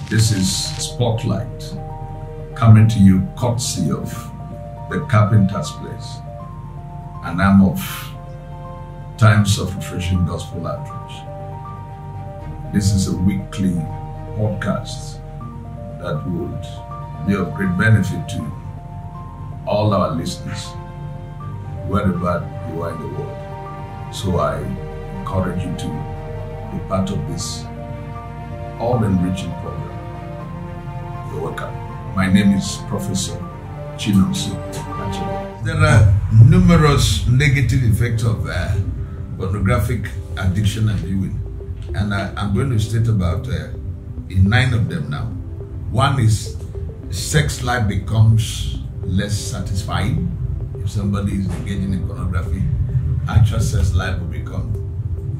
This is Spotlight, coming to you courtesy of the Carpenter's Place, and I'm of Times of Refreshing Gospel Outreach. This is a weekly podcast that would be of great benefit to all our listeners, wherever you are in the world. So I encourage you to be part of this all-enriching program. You're welcome. My name is Professor Achebe. There are numerous negative effects of pornographic addiction and viewing, and I'm going to state about 9 of them now. One is sex life becomes less satisfying. If somebody is engaging in pornography, actual sex life will become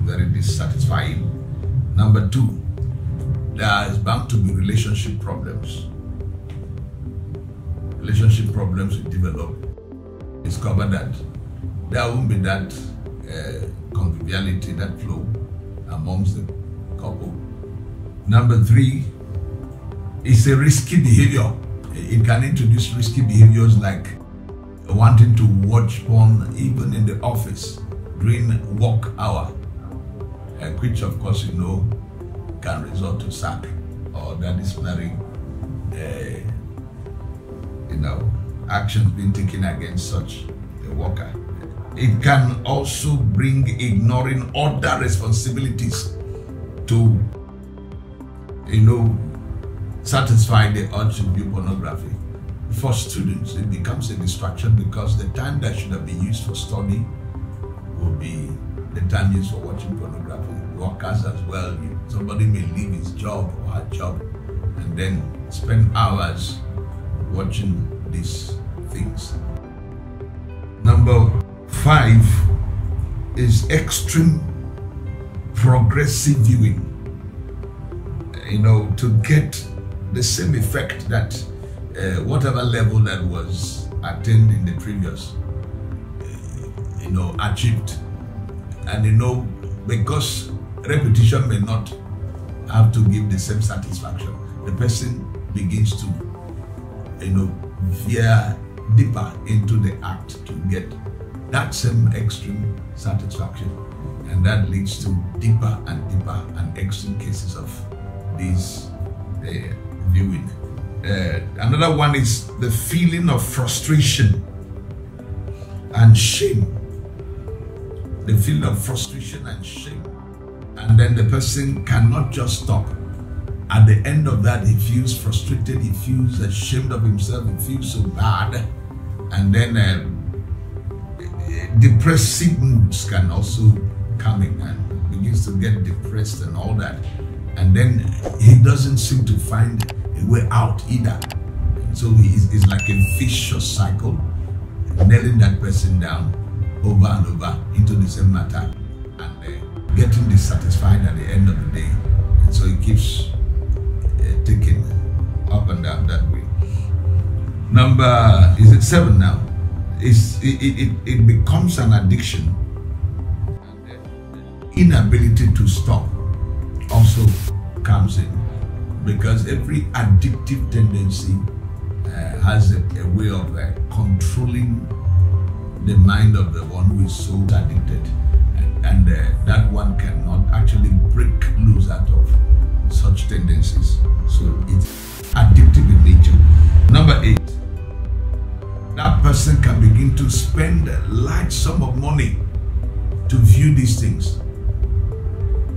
very dissatisfying. Number 2, there is bound to be relationship problems. Relationship problems will develop. Discover that there won't be that conviviality, that flow amongst the couple. Number 3 is a risky behavior. It can introduce risky behaviors like wanting to watch porn even in the office during work hour, which of course you know can result to sack or that disciplinary actions being taken against such a worker. It can also bring ignoring other responsibilities to satisfy the urge to view pornography. For students, it becomes a distraction because the time that should have been used for study will be the time used for watching pornography. Workers as well, somebody may leave his job or her job and then spend hours watching these things. Number 5 is extreme progressive viewing. To get the same effect that whatever level that was attained in the previous, achieved. And because repetition may not have to give the same satisfaction, the person begins to, veer deeper into the act to get that same extreme satisfaction. And that leads to deeper and extreme cases of this viewing. Another one is the feeling of frustration and shame. The feeling of frustration and shame. And then the person cannot just stop. At the end of that, he feels frustrated, he feels ashamed of himself, he feels so bad. And then depressive moods can also come in and begins to get depressed and all that. And then he doesn't seem to find a way out either. So it's like a vicious cycle, nailing that person down over and over into the same matter and getting dissatisfied at the end of the day. And so it keeps taking up and down that way. Number, is it 7 now? It becomes an addiction. And the inability to stop also comes in, because every addictive tendency has a way of controlling the mind of the one who is so addicted, and that one cannot actually break loose out of such tendencies. So it's addictive in nature. Number 8, that person can begin to spend a large sum of money to view these things.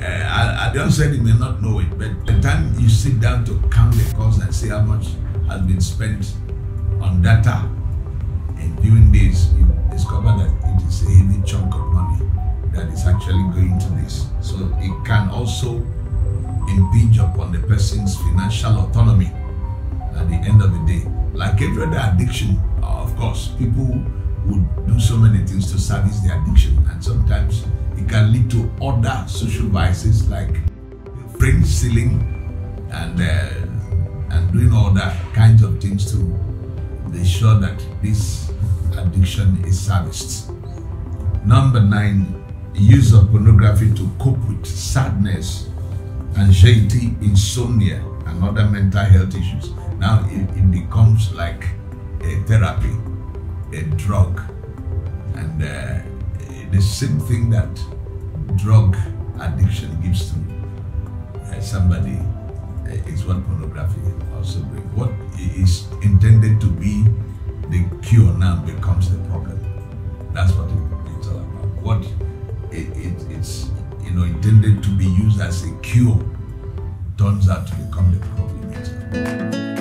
I don't say he may not know it, but the time you sit down to count the cost and see how much has been spent on data and viewing this, you discover that it is a heavy chunk of money that is actually going to this. So it can also impinge upon the person's financial autonomy at the end of the day. Like every other addiction, of course, people would do so many things to service the addiction, and sometimes it can lead to other social vices like friend stealing and doing all that kinds of things to be sure that this addiction is serviced. Number 9, use of pornography to cope with sadness, anxiety, insomnia, and other mental health issues. Now it becomes like a therapy, a drug, and the same thing that drug addiction gives to somebody is what pornography also brings. What is intended to be the cure now becomes the problem. That's what it's all about. What it's intended to be used as a cure turns out to become the problem.